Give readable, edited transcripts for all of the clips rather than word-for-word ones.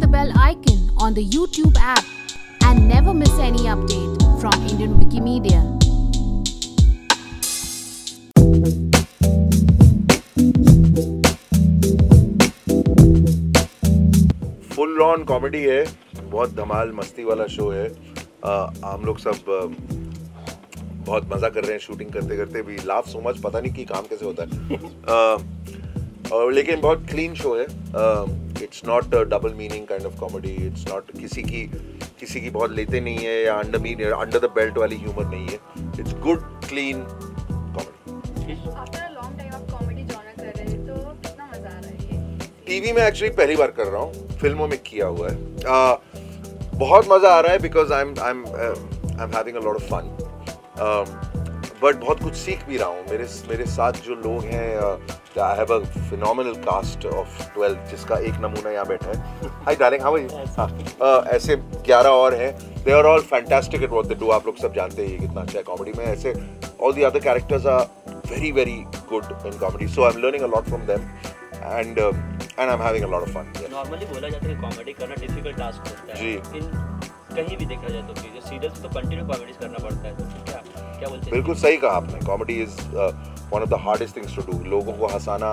the bell icon on the YouTube app and never miss any update from Indian Wikimedia. Full on comedy है, बहुत धमाल मस्ती वाला show है। हम लोग सब बहुत मज़ा कर रहे हैं शूटिंग करते करते भी। लाफ सो मच, पता नहीं कि काम कैसे होता है। और लेकिन बहुत क्लीन शो है। It's not double meaning kind of comedy. It's not किसी की बहुत लेते नहीं है या अंडर द बेल्ट वाली ह्यूमर नहीं है। It's good clean comedy. After a long time आप कॉमेडी जॉनर कर रहे हैं, तो कितना मजा आ रहा है ये? टीवी में एक्चुअली पहली बार कर रहा हूँ, फिल्मों में किया हुआ है। बहुत मज़ा आ रहा है because I am having a lot of fun. But बहुत कुछ सीख भी रहा हूँ। मेरे साथ जो लोग हैं, I have a phenomenal cast of 12 जिसका एक नमूना यहाँ बैठा है। Hi darling, how are you? ऐसे 11 और हैं। They are all fantastic at what they do. आप लोग सब जानते हैं ये कितना अच्छा है कॉमेडी में। ऐसे all the other characters are very very good in comedy, so I am learning a lot from them and I'm having a lot of fun. नॉर्मली बोला जाता है कि कॉमेडी करना डिफिकल्ट टास्क होता है। जी। कहीं भी देखा जाए तो फिर सीरियल्स तो कंटिन्यू कॉमेडीज करना पड़ता है, तो क्या बोलते हैं? बिल्कुल सही कहा आपने। Comedy is one of the hardest things to do. लोगों को हंसाना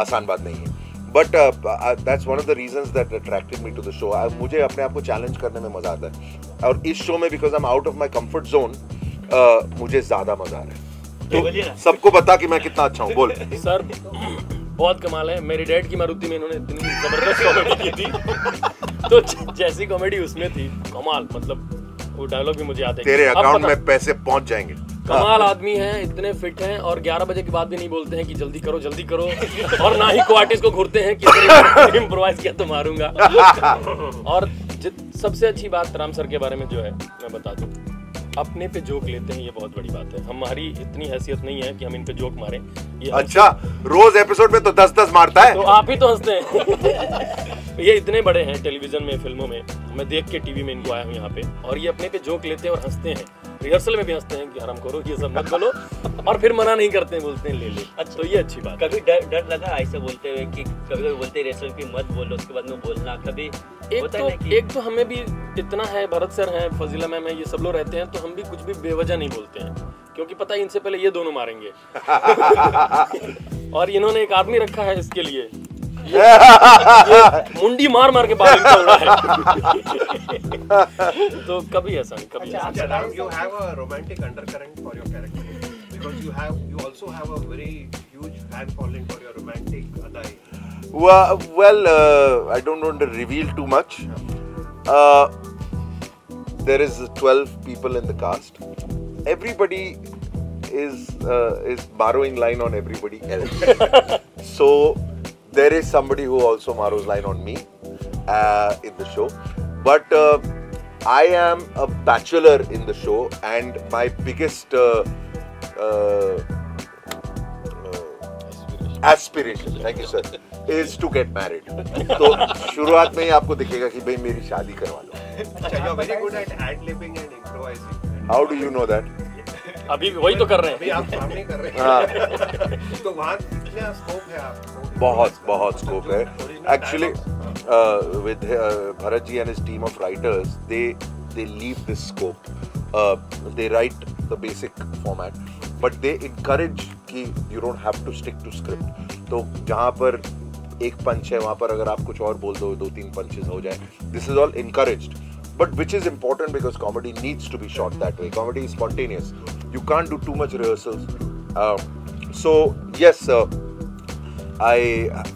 आसान बात नहीं है। But that's one of the reasons that attracted me to the show. मुझे अपने आप को चैलेंज करने में मजा आता है, और इस शो में because I am out of my comfort zone, मुझे ज्यादा मजा आ रहा है। तो सबको बता कि मैं कितना अच्छा हूँ। बोल सर, बहुत कमाल है। मेरी डैड की मारुति में इन्होंने इतनी जबरदस्त कॉमेडी की थी, तो जैसी कॉमेडी उसमें थी कमाल। मतलब वो डायलॉग भी मुझे याद है। तेरे अकाउंट में पैसे पहुंच जाएंगे। कमाल आदमी हैं, इतने फिट हैं, और 11 बजे के बाद भी नहीं बोलते हैं कि जल्दी करो जल्दी करो, और ना ही को आर्टिस्ट को घूरते हैं कि इम्प्रोवाइज किया तो मारूंगा। और सबसे अच्छी बात राम सर के बारे में जो है मैं बता दूं, अपने पे जोक लेते हैं, ये बहुत बड़ी बात है। हमारी इतनी हैसियत नहीं है कि हम इन पे जोक मारें। अच्छा, रोज एपिसोड में तो 10-10 मारता है। तो आप ही तो हंसते हैं। ये इतने बड़े हैं टेलीविजन में, फिल्मों में। मैं देख के टीवी में इनको आया हूँ यहाँ पे, और ये अपने पे जोक लेते हैं और हंसते हैं। रिहर्सल में भी हंसते हैं कि आराम करो, ये सब मत बोलो, और फिर मना नहीं करते हैं, बोलते हैं ले ले। अच्छा, तो ये अच्छी बात। कभी डर लगा ऐसे बोलते हुए कि कभी बोलते हैं रिहर्सल की मत बोलो, उसके बाद में बोलना कभी? एक तो हमें भी इतना है, भरत सर हैं, फजीला मैम है, ये सब लोग रहते हैं, तो हम भी कुछ भी बेवजह नहीं बोलते हैं, क्योंकि पता है इनसे पहले ये दोनों मारेंगे। और इन्होंने एक आदमी रखा है इसके लिए, ये मुंडी मार मार के बाहर निकल रहा है। तो कभी ऐसा नहीं, कभी ऐसा नहीं। You have a romantic undercurrent for your character because you also have a very huge fan following for your romantic adai. Well, I don't want to reveal too much. There is 12 people in the cast. Everybody is borrowing line on everybody else. So there is somebody who also borrows line on me in the show. But I am a bachelor in the show, and my biggest aspiration, thank you sir, is to get married. तो शुरुआत में ही आपको दिखेगा कि भाई मेरी शादी करवा लो। अच्छा, you are very good at ad-libbing and improvising. How do you know that? अभी वही तो कर रहे अभी हैं। आप सामने कर रहे हैं। तो वहाँ कितना स्कोप है आपको? बहुत स्कोप है actually. with Bharat ji and his team of writers, they leave this scope. They write the basic format, but they encourage कि you don't have to stick to script. तो जहाँ पर एक पंच है, वहाँ पर अगर आप कुछ और बोल दो, 2-3 पंचेस हो जाए, this is all encouraged. But which is important because comedy needs to be shot that way. Comedy is spontaneous. You can't do too much rehearsals. So yes, I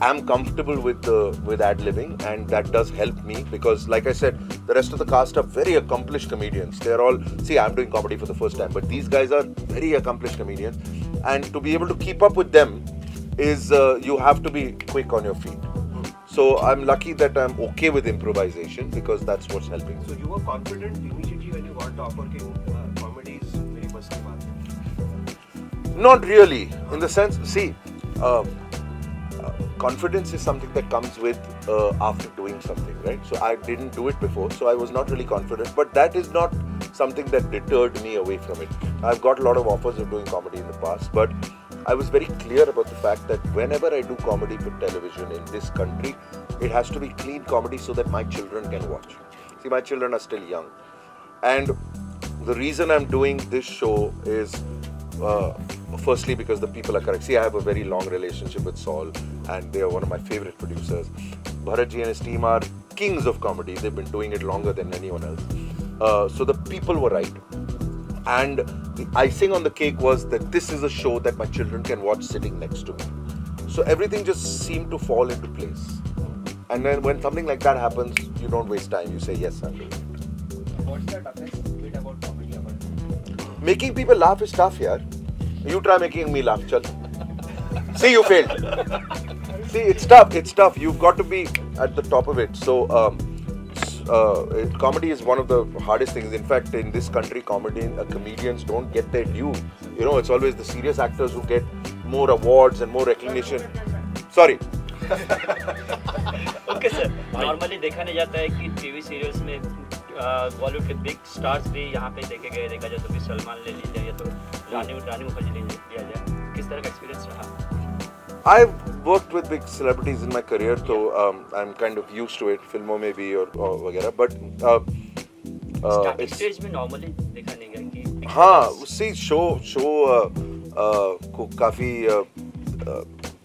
am comfortable with ad-libbing, and that does help me because, like I said, the rest of the cast are very accomplished comedians. They're all, see, I'm doing comedy for the first time, but these guys are very accomplished comedians, and to be able to keep up with them is you have to be quick on your feet. So I'm lucky that I'm okay with improvisation because that's what's helping. So you were confident immediately when you got the offer कि comedy is मेरी बस की बात है? Not really, in the sense, see, confidence is something that comes with after doing something, right? So I didn't do it before, so I was not really confident, but that is not something that deterred me away from it. I've got a lot of offers of doing comedy in the past, but I was very clear about the fact that whenever I do comedy for television in this country, it has to be clean comedy so that my children can watch. See, my children are still young, and the reason I'm doing this show is firstly because the people are correct. See, I have a very long relationship with Saul, and they are one of my favorite producers. Bharat ji and his team are kings of comedy. They've been doing it longer than anyone else. So the people were right. And the icing on the cake was that this is a show that my children can watch sitting next to me. So everything just seemed to fall into place. And then when something like that happens, you don't waste time. You say, yes, I'm doing it. What's the toughest bit about comedy? Making people laugh is tough, yaar. You try making me laugh, chal. See, you failed. See, it's tough. It's tough. You've got to be at the top of it. So, comedy is one of the hardest things. In fact, in this country, comedians don't get their due. You know, it's always the serious actors who get more awards and more recognition. Sorry. Okay sir, normally देखा नहीं जाता है कि TV serials में बॉलीवुड के big stars भी यहाँ पे देखे गए, देखा जाए तो भी सलमान ले लीजिए या तो रानी मुखर्जी ले लिया जाए, किस तरह का एक्सपीरियंस रहा? I've worked with big celebrities in my career, so I'm kind of used to it, फिल्मों में भी और वगैरह, but स्टेज में नॉर्मली देखा नहीं गया कि हाँ, उसी शो को काफी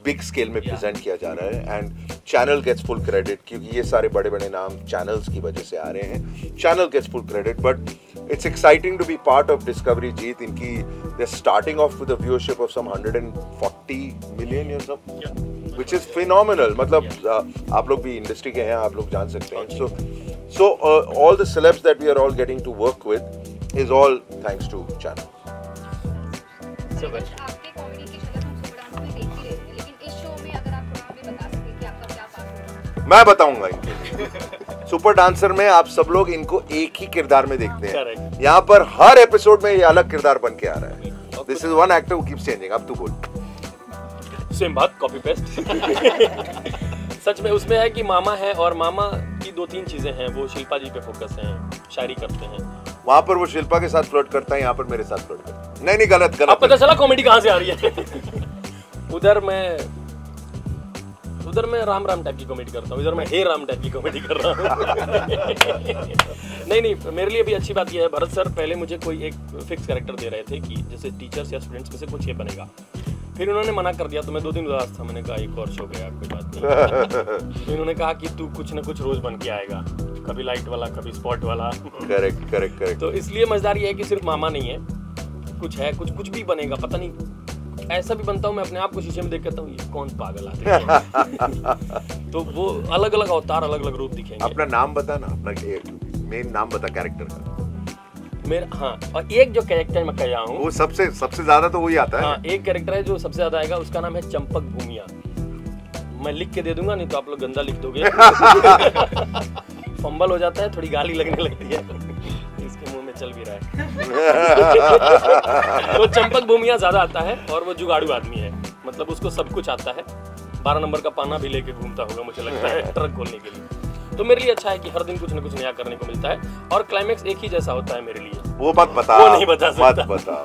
बिग स्केल में प्रेजेंट किया जा रहा है, and channel gets full credit, क्योंकि ये सारे बड़े बड़े नाम चैनल्स की वजह से आ रहे हैं. Channel gets full credit, but it's exciting to be part of Discovery Jeet. They're starting off with a viewership of some 140 million or something, which is phenomenal. मतलब आप लोग भी इंडस्ट्री के हैं, आप लोग जान सकते हैं. So all the celebs that we are all getting to work with is all thanks to channel. आपके कॉमेडी की शक्ल हम सुपर डांस में देख ही रहे थे, लेकिन इस शो में अगर आप थोड़ा हमें बता सकें कि आपका क्या पार्ट होगा? मैं बताऊंगा इनको. सुपर डांसर में आप सब लोग इनको एक ही किरदार में देखते हैं. यहाँ पर हर एपिसोड में ये अलग किरदार बन के आ रहा है. This is one actor who keeps changing. अब तू बोल. सेम बात, कॉपी पेस्ट. सच में उसमें है कि मामा है, और मामा की 2-3 चीजें हैं. वो शिल्पा जी पे फोकस है, शायरी करते हैं. वहाँ पर वो शिल्पा के साथ फ्लर्ट करता है, यहाँ पर मेरे साथ फ्लर्ट करता है. नहीं गलत. अब पता चला कॉमेडी कहाँ से आ रही है. उधर मैं राम टाइप की कॉमेडी करता हूँ, इधर मैं हे राम टाइप की कॉमेडी कर रहा हूँ. नहीं, मेरे लिए भी अच्छी बात यह है, भरत सर पहले मुझे कोई एक फिक्स कैरेक्टर दे रहे थे कि जैसे टीचर्स या स्टूडेंट्स में से कुछ ये बनेगा. फिर उन्होंने मना कर दिया, तो मैं 2 दिन उदास था. मैंने कहा एक और शो गया, कोई बात नहीं. फिर उन्होंने कहा कि तू कुछ ना कुछ रोज बन के आएगा, कभी लाइट वाला, कभी स्पॉट वाला. करेक्ट. तो इसलिए मजेदार ये है कि सिर्फ मामा नहीं है, कुछ है, कुछ भी बनेगा. पता नहीं, ऐसा भी बनता हूँ मैं अपने आप को शीशे में देख कहता हूँ ये कौन पागल आदमी है. तो वो अलग अलग अवतार, अलग अलग रूप दिखेंगे. अपना नाम बता ना, अपना मेन नाम बता कैरेक्टर का. मेरा, हाँ, और एक जो कैरेक्टर मैं कह रहा हूँ वो सबसे ज्यादा तो वही आता है. हाँ, एक कैरेक्टर है जो सबसे ज्यादा आएगा, उसका नाम है चंपक भूमिया. मैं लिख के दे दूंगा, नहीं तो आप लोग गंदा लिख दोगे. फंबल हो जाता है, थोड़ी गाली लगने लगती है. इसके मुंह में चल भी रहा है. तो चंपक भूमिया ज्यादा आता है, और वो जुगाड़ू आदमी है. मतलब उसको सब कुछ आता है. 12 नंबर का पाना भी लेके घूमता होगा, मुझे लगता है, ट्रक खोलने के लिए. तो मेरे लिए अच्छा है कि हर दिन कुछ ना कुछ नया करने को मिलता है, और क्लाइमेक्स एक ही जैसा होता है मेरे लिए. वो बात बता. वो नहीं बता सकता. बता.